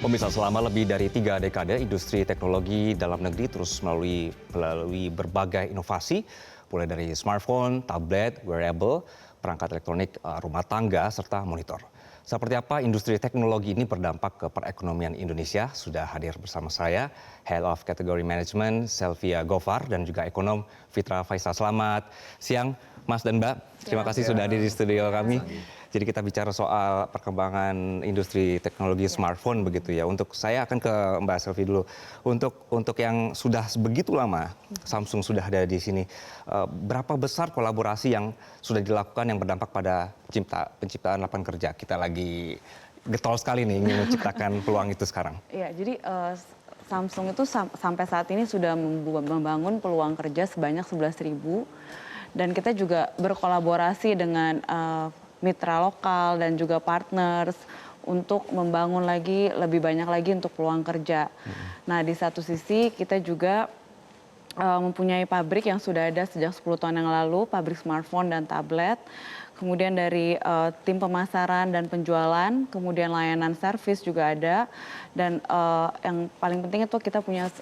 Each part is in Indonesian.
Pemirsa, selama lebih dari 3 dekade, industri teknologi dalam negeri terus melalui berbagai inovasi, mulai dari smartphone, tablet, wearable, perangkat elektronik rumah tangga, serta monitor. Seperti apa industri teknologi ini berdampak ke perekonomian Indonesia? Sudah hadir bersama saya, Head of Category Management, Selvia Gofar, dan juga ekonom Fitra Faisal. Selamat siang, Mas dan Mbak. Terima kasih sudah hadir di studio kami. Jadi kita bicara soal perkembangan industri teknologi smartphone begitu ya. Untuk saya akan ke Mbak Selvi dulu. Untuk yang sudah begitu lama Samsung sudah ada di sini, berapa besar kolaborasi yang sudah dilakukan yang berdampak pada penciptaan lapangan kerja? Kita lagi getol sekali nih ingin menciptakan peluang itu sekarang. Iya, jadi Samsung itu sampai saat ini sudah membangun peluang kerja sebanyak 11.000 dan kita juga berkolaborasi dengan mitra lokal dan juga partners untuk membangun lagi lebih banyak lagi untuk peluang kerja. Nah, di satu sisi kita juga mempunyai pabrik yang sudah ada sejak 10 tahun yang lalu, pabrik smartphone dan tablet. Kemudian dari tim pemasaran dan penjualan, kemudian layanan servis juga ada. Dan yang paling penting itu kita punya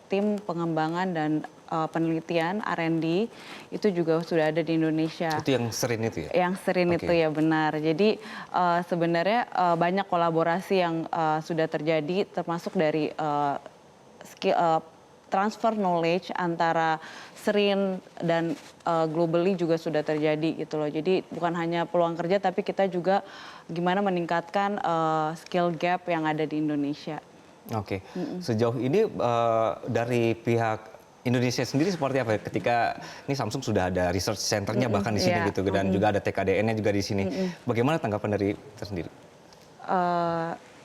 tim pengembangan dan penelitian R&D itu juga sudah ada di Indonesia. Itu yang Serin itu ya? Yang Serin itu ya, benar. Jadi sebenarnya banyak kolaborasi yang sudah terjadi, termasuk dari transfer knowledge antara Serin dan globally juga sudah terjadi gitu loh. Jadi bukan hanya peluang kerja, tapi kita juga gimana meningkatkan skill gap yang ada di Indonesia. Oke, sejauh ini dari pihak Indonesia sendiri seperti apa ketika ini Samsung sudah ada research centernya bahkan di sini gitu, dan juga ada TKDN-nya juga di sini. Bagaimana tanggapan dari tersendiri?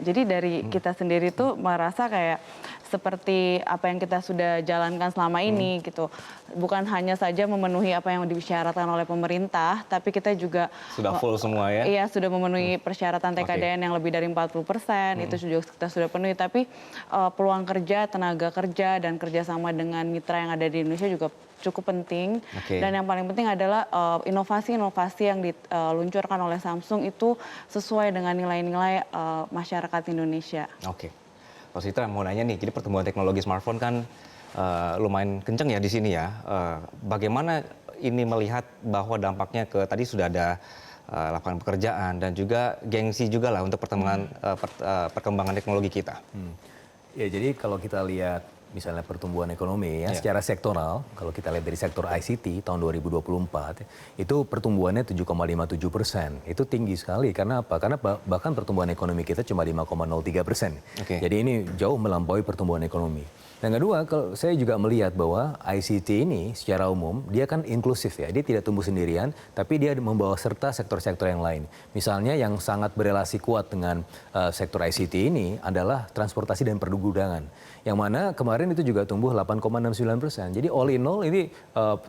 Jadi dari kita sendiri tuh merasa kayak seperti apa yang kita sudah jalankan selama ini gitu. Bukan hanya saja memenuhi apa yang disyaratkan oleh pemerintah, tapi kita juga sudah full semua ya? Iya, sudah memenuhi persyaratan TKDN yang lebih dari 40%, itu juga kita sudah penuhi. Tapi peluang kerja, tenaga kerja, dan kerjasama dengan mitra yang ada di Indonesia juga cukup penting. Dan yang paling penting adalah inovasi-inovasi yang diluncurkan oleh Samsung itu sesuai dengan nilai-nilai masyarakat Indonesia. Oke, Pak Citra mau nanya nih, jadi pertumbuhan teknologi smartphone kan lumayan kenceng ya di sini ya. Bagaimana ini melihat bahwa dampaknya ke tadi sudah ada lapangan pekerjaan dan juga gengsi juga lah untuk perkembangan teknologi kita. Ya, jadi kalau kita lihat misalnya pertumbuhan ekonomi ya, secara sektoral, kalau kita lihat dari sektor ICT tahun 2024 itu pertumbuhannya 7,57%. Itu tinggi sekali. Karena apa? Karena bahkan pertumbuhan ekonomi kita cuma 5,03%. Jadi ini jauh melampaui pertumbuhan ekonomi. Yang kedua, kalau saya juga melihat bahwa ICT ini secara umum dia kan inklusif ya, dia tidak tumbuh sendirian, tapi dia membawa serta sektor-sektor yang lain. Misalnya yang sangat berelasi kuat dengan sektor ICT ini adalah transportasi dan perdagangan, yang mana kemarin itu juga tumbuh 8,69%. Jadi all in all ini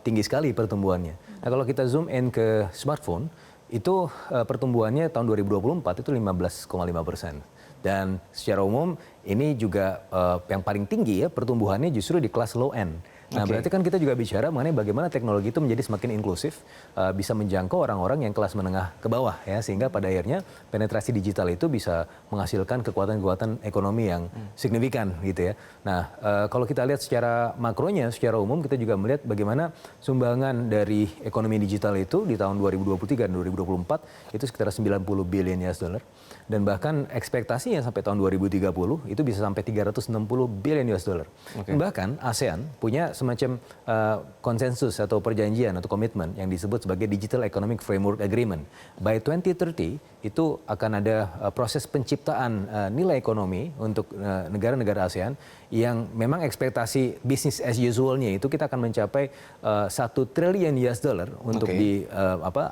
tinggi sekali pertumbuhannya. Nah, kalau kita zoom in ke smartphone, itu pertumbuhannya tahun 2024 itu 15,5%. Dan secara umum ini juga yang paling tinggi ya pertumbuhannya justru di kelas low end. Nah, berarti kan kita juga bicara mengenai bagaimana teknologi itu menjadi semakin inklusif, bisa menjangkau orang-orang yang kelas menengah ke bawah ya, sehingga pada akhirnya penetrasi digital itu bisa menghasilkan kekuatan-kekuatan ekonomi yang signifikan gitu ya. Nah, kalau kita lihat secara makronya, secara umum kita juga melihat bagaimana sumbangan dari ekonomi digital itu di tahun 2023 dan 2024 itu sekitar 90 billion US dollar. Dan bahkan ekspektasinya sampai tahun 2030 itu bisa sampai 360 billion US dollar. Bahkan ASEAN punya semacam konsensus atau perjanjian atau komitmen yang disebut sebagai Digital Economic Framework Agreement. By 2030 itu akan ada proses penciptaan nilai ekonomi untuk negara-negara ASEAN yang memang ekspektasi business as usual-nya itu kita akan mencapai 1 triliun US dollar untuk di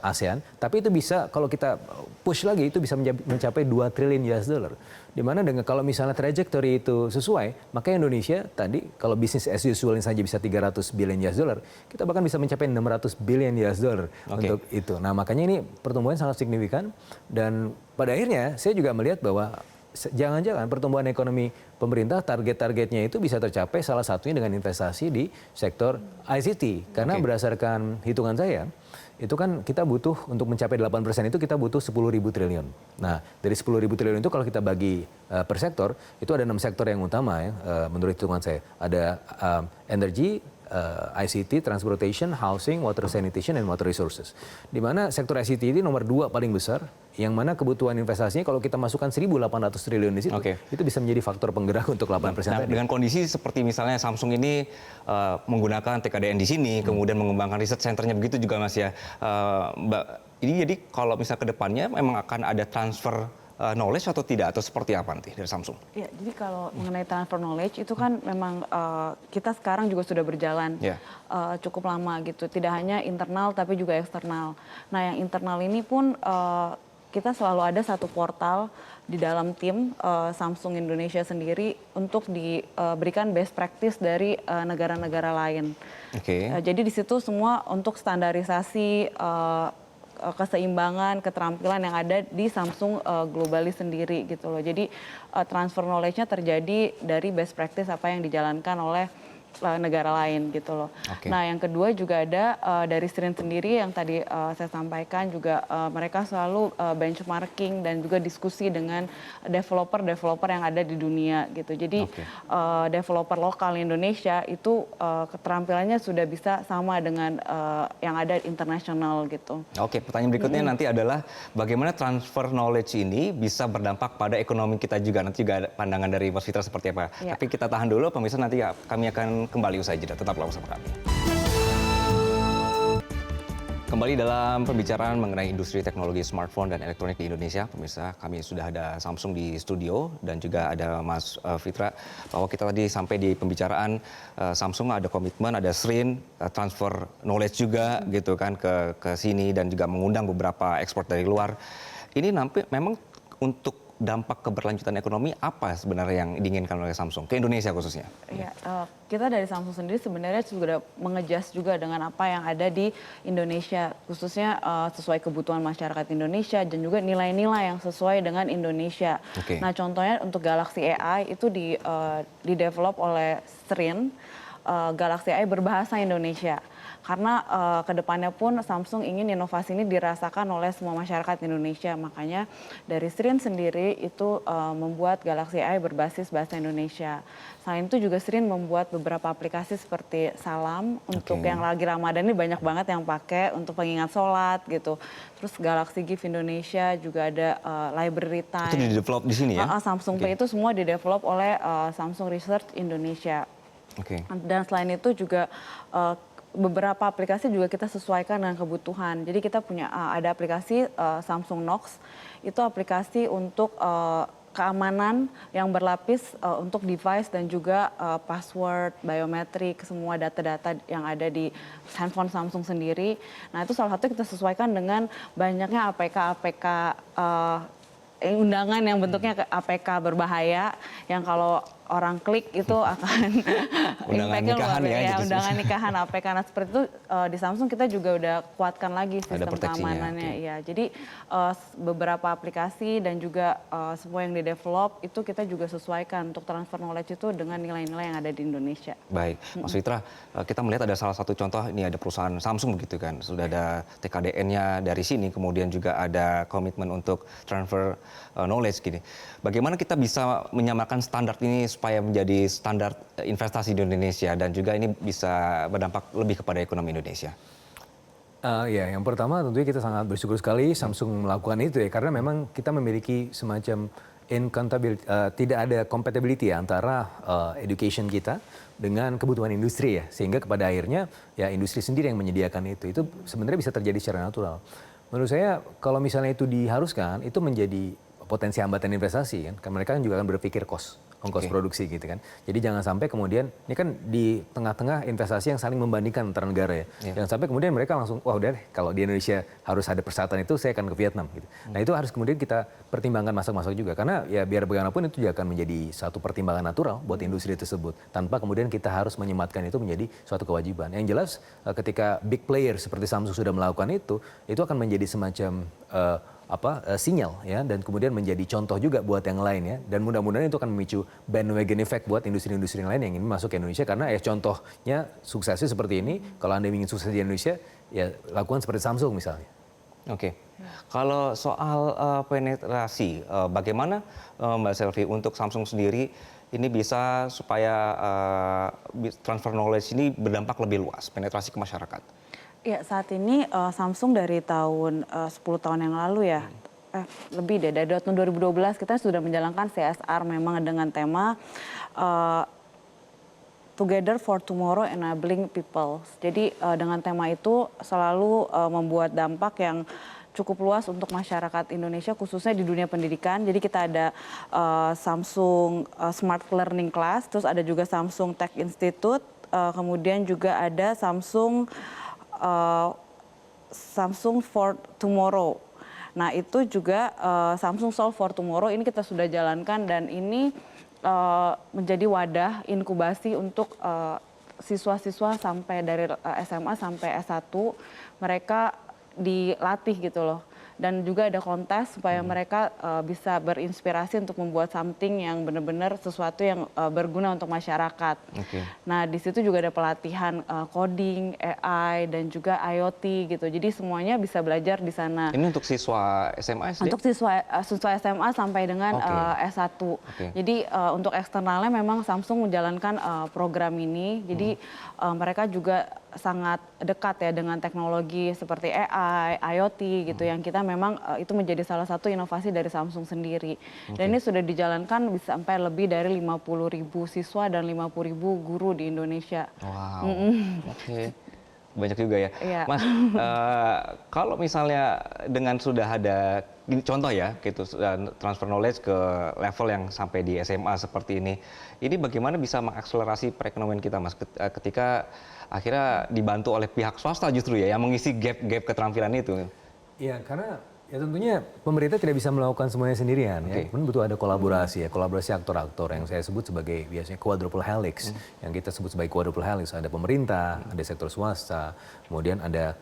ASEAN. Tapi itu bisa kalau kita push lagi itu bisa mencapai 2 triliun US dollar. Dimana dengan kalau misalnya trajectory itu sesuai, maka Indonesia tadi kalau bisnis as usual saja bisa 300 billion US dollar, kita bahkan bisa mencapai 600 billion US dollar untuk itu. Nah, makanya ini pertumbuhan sangat signifikan dan pada akhirnya saya juga melihat bahwa jangan-jangan pertumbuhan ekonomi pemerintah target-targetnya itu bisa tercapai salah satunya dengan investasi di sektor ICT. Karena berdasarkan hitungan saya, itu kan kita butuh untuk mencapai 8% itu kita butuh 10.000 triliun. Nah, dari 10.000 triliun itu kalau kita bagi per sektor, itu ada 6 sektor yang utama ya, menurut hitungan saya. Ada energy, ICT, transportation, housing, water sanitation, and water resources. Di mana sektor ICT ini nomor 2 paling besar, yang mana kebutuhan investasinya kalau kita masukkan 1.800 triliun di situ, itu bisa menjadi faktor penggerak untuk 8% nah, tadi. dengan kondisi seperti misalnya Samsung ini menggunakan TKDN di sini, kemudian mengembangkan riset centernya begitu juga Mas ya. Mbak, ini jadi kalau misalnya ke depannya memang akan ada transfer knowledge atau tidak, atau seperti apa nanti dari Samsung? Ya, jadi kalau mengenai transfer knowledge itu kan memang kita sekarang juga sudah berjalan cukup lama gitu. Tidak hanya internal tapi juga eksternal. Nah, yang internal ini pun kita selalu ada satu portal di dalam tim Samsung Indonesia sendiri untuk diberikan best practice dari negara-negara lain. Jadi di situ semua untuk standarisasi keseimbangan, keterampilan yang ada di Samsung globally sendiri gitu loh. Jadi transfer knowledge-nya terjadi dari best practice apa yang dijalankan oleh negara lain gitu loh. Nah, yang kedua juga ada dari Srin sendiri yang tadi saya sampaikan juga mereka selalu benchmarking dan juga diskusi dengan developer yang ada di dunia gitu. Jadi developer lokal Indonesia itu keterampilannya sudah bisa sama dengan yang ada internasional gitu. Pertanyaan berikutnya nanti adalah bagaimana transfer knowledge ini bisa berdampak pada ekonomi kita juga. Nanti juga ada pandangan dari Mas Fitra seperti apa. Tapi kita tahan dulu, pemirsa, nanti kami akan kembali usai jeda. Tetaplah bersama kami. Kembali dalam pembicaraan mengenai industri teknologi smartphone dan elektronik di Indonesia, pemirsa, kami sudah ada Samsung di studio dan juga ada Mas Fitra. Bahwa kita tadi sampai di pembicaraan Samsung ada komitmen, ada Srin, transfer knowledge juga gitu kan ke sini dan juga mengundang beberapa ekspor dari luar. Ini memang untuk dampak keberlanjutan ekonomi apa sebenarnya yang diinginkan oleh Samsung ke Indonesia khususnya? Ya, kita dari Samsung sendiri sebenarnya sudah mengejas juga dengan apa yang ada di Indonesia, khususnya sesuai kebutuhan masyarakat Indonesia dan juga nilai-nilai yang sesuai dengan Indonesia. Nah, contohnya untuk Galaxy AI itu di-develop oleh Srin, Galaxy AI berbahasa Indonesia. Karena kedepannya pun Samsung ingin inovasi ini dirasakan oleh semua masyarakat Indonesia. Makanya dari Srin sendiri itu membuat Galaxy AI berbasis bahasa Indonesia. Selain itu juga Srin membuat beberapa aplikasi seperti Salam untuk yang lagi Ramadan ini banyak banget yang pakai untuk pengingat sholat gitu. Terus Galaxy Gift Indonesia juga ada library time. Itu di-develop di sini ya? Samsung Pay itu semua di-develop oleh Samsung Research Indonesia. Dan selain itu juga beberapa aplikasi juga kita sesuaikan dengan kebutuhan. Jadi kita punya ada aplikasi Samsung Knox, itu aplikasi untuk keamanan yang berlapis untuk device dan juga password, biometrik, semua data-data yang ada di handphone Samsung sendiri. Nah, itu salah satu kita sesuaikan dengan banyaknya APK undangan yang bentuknya APK berbahaya yang kalau orang klik itu akan undangan nikahan ya, undangan nikahan APK. Nah, seperti itu di Samsung kita juga udah kuatkan lagi sistem keamanannya. Ya, jadi beberapa aplikasi dan juga semua yang di-develop itu kita juga sesuaikan untuk transfer knowledge itu dengan nilai-nilai yang ada di Indonesia. Baik, Mas Fitra, kita melihat ada salah satu contoh, ini ada perusahaan Samsung begitu kan, sudah ada TKDN-nya dari sini, kemudian juga ada komitmen untuk transfer knowledge gini. Bagaimana kita bisa menyamakan standar ini supaya menjadi standar investasi di Indonesia dan juga ini bisa berdampak lebih kepada ekonomi Indonesia? Ya, yang pertama tentunya kita sangat bersyukur sekali Samsung melakukan itu ya, karena memang kita memiliki semacam tidak ada compatibility antara education kita dengan kebutuhan industri ya, sehingga kepada akhirnya ya industri sendiri yang menyediakan itu sebenarnya bisa terjadi secara natural. Menurut saya kalau misalnya itu diharuskan, itu menjadi potensi hambatan investasi kan mereka juga akan berpikir ongkos produksi gitu kan. Jadi jangan sampai kemudian ini kan di tengah-tengah investasi yang saling membandingkan antar negara ya. Jangan sampai kemudian mereka langsung wah udah deh kalau di Indonesia harus ada persyaratan itu saya akan ke Vietnam gitu. Nah, itu harus kemudian kita pertimbangkan masuk-masuk juga karena ya biar bagaimanapun itu juga akan menjadi satu pertimbangan natural buat industri tersebut tanpa kemudian kita harus menyematkan itu menjadi suatu kewajiban. Yang jelas ketika big player seperti Samsung sudah melakukan itu akan menjadi semacam sinyal ya, dan kemudian menjadi contoh juga buat yang lain ya, dan mudah-mudahan itu akan memicu bandwagon effect buat industri-industri yang lain yang ingin masuk ke Indonesia, karena ya contohnya suksesnya seperti ini. Kalau Anda ingin sukses di Indonesia ya lakukan seperti Samsung misalnya. Oke, kalau soal penetrasi, bagaimana Mbak Selvi untuk Samsung sendiri ini bisa supaya transfer knowledge ini berdampak lebih luas, penetrasi ke masyarakat? Ya, saat ini Samsung dari tahun 10 tahun yang lalu ya, lebih deh, dari tahun 2012 kita sudah menjalankan CSR memang dengan tema Together for Tomorrow Enabling People. Jadi dengan tema itu selalu membuat dampak yang cukup luas untuk masyarakat Indonesia, khususnya di dunia pendidikan. Jadi kita ada Samsung Smart Learning Class, terus ada juga Samsung Tech Institute, kemudian juga ada Samsung for Tomorrow. Nah itu juga Samsung Solve for Tomorrow ini kita sudah jalankan, dan ini menjadi wadah inkubasi untuk siswa-siswa sampai dari SMA sampai S1, mereka dilatih gitu loh. Dan juga ada kontes supaya mereka bisa berinspirasi untuk membuat something yang benar-benar sesuatu yang berguna untuk masyarakat. Oke. Nah di situ juga ada pelatihan coding, AI, dan juga IoT gitu. Jadi semuanya bisa belajar di sana. Ini untuk siswa SMA, SD? Untuk siswa SMA sampai dengan S1. Jadi untuk eksternalnya memang Samsung menjalankan program ini. Jadi mereka juga sangat dekat ya dengan teknologi seperti AI, IoT gitu, yang kita memang itu menjadi salah satu inovasi dari Samsung sendiri. Dan ini sudah dijalankan bisa sampai lebih dari 50.000 siswa dan 50.000 guru di Indonesia. Wow, oke. Banyak juga ya. Iya. Mas, kalau misalnya dengan sudah ada contoh ya, gitu, transfer knowledge ke level yang sampai di SMA seperti ini bagaimana bisa mengakselerasi perekonomian kita, Mas, ketika akhirnya dibantu oleh pihak swasta justru ya, yang mengisi gap keterampilan itu? Iya, karena ya tentunya pemerintah tidak bisa melakukan semuanya sendirian ya. Kemudian butuh ada kolaborasi ya, kolaborasi aktor-aktor yang saya sebut sebagai biasanya quadruple helix. Yang kita sebut sebagai quadruple helix, ada pemerintah, ada sektor swasta, kemudian ada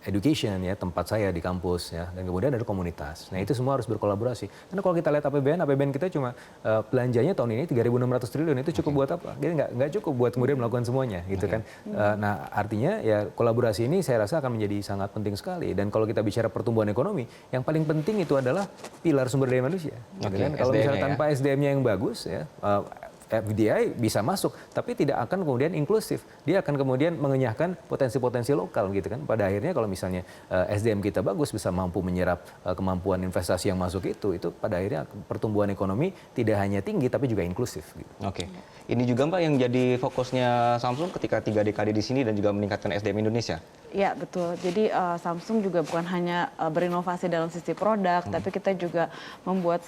education ya, tempat saya di kampus ya, dan kemudian ada komunitas. Nah, itu semua harus berkolaborasi. Karena kalau kita lihat APBN kita cuma belanjanya tahun ini 3.600 triliun, itu cukup buat apa? Jadi nggak cukup buat kemudian melakukan semuanya gitu kan. Nah, artinya ya kolaborasi ini saya rasa akan menjadi sangat penting sekali. Dan kalau kita bicara pertumbuhan ekonomi, yang paling penting itu adalah pilar sumber daya manusia. Gitu kan? Kalau misalnya tanpa SDM-nya yang bagus ya, FDI bisa masuk, tapi tidak akan kemudian inklusif. Dia akan kemudian mengenyahkan potensi-potensi lokal gitu kan. Pada akhirnya kalau misalnya SDM kita bagus, bisa mampu menyerap kemampuan investasi yang masuk itu pada akhirnya pertumbuhan ekonomi tidak hanya tinggi tapi juga inklusif. Gitu. Oke. Ini juga Mbak yang jadi fokusnya Samsung ketika 3 dekade di sini dan juga meningkatkan SDM Indonesia? Ya betul, jadi Samsung juga bukan hanya berinovasi dalam sisi produk, tapi kita juga membuat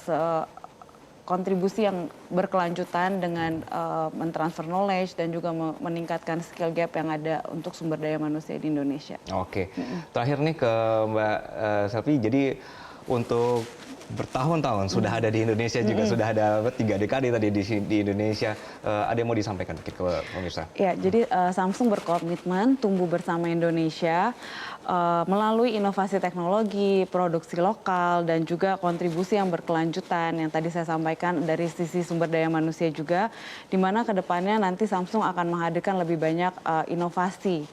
kontribusi yang berkelanjutan dengan mentransfer knowledge dan juga meningkatkan skill gap yang ada untuk sumber daya manusia di Indonesia. Oke, terakhir nih ke Mbak Selvi, jadi untuk bertahun-tahun sudah ada di Indonesia juga, sudah ada 3 dekade tadi di Indonesia, ada yang mau disampaikan mungkin ke pemirsa? Ya, jadi Samsung berkomitmen tumbuh bersama Indonesia melalui inovasi teknologi, produksi lokal, dan juga kontribusi yang berkelanjutan yang tadi saya sampaikan dari sisi sumber daya manusia juga, di mana kedepannya nanti Samsung akan menghadirkan lebih banyak inovasi,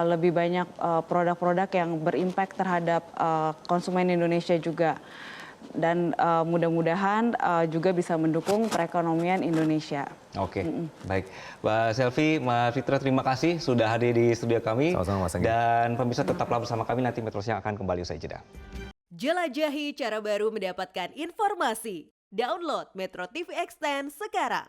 lebih banyak produk-produk yang berimpact terhadap konsumen Indonesia juga. Dan mudah-mudahan juga bisa mendukung perekonomian Indonesia. Oke, baik. Mbak Selvi, Mas Fitra, terima kasih sudah hadir di studio kami. Sama-sama, Mas Anggi. Dan pemirsa tetaplah bersama kami, nanti Metro Siang akan kembali usai jeda. Jelajahi cara baru mendapatkan informasi. Download Metro TV Extend sekarang.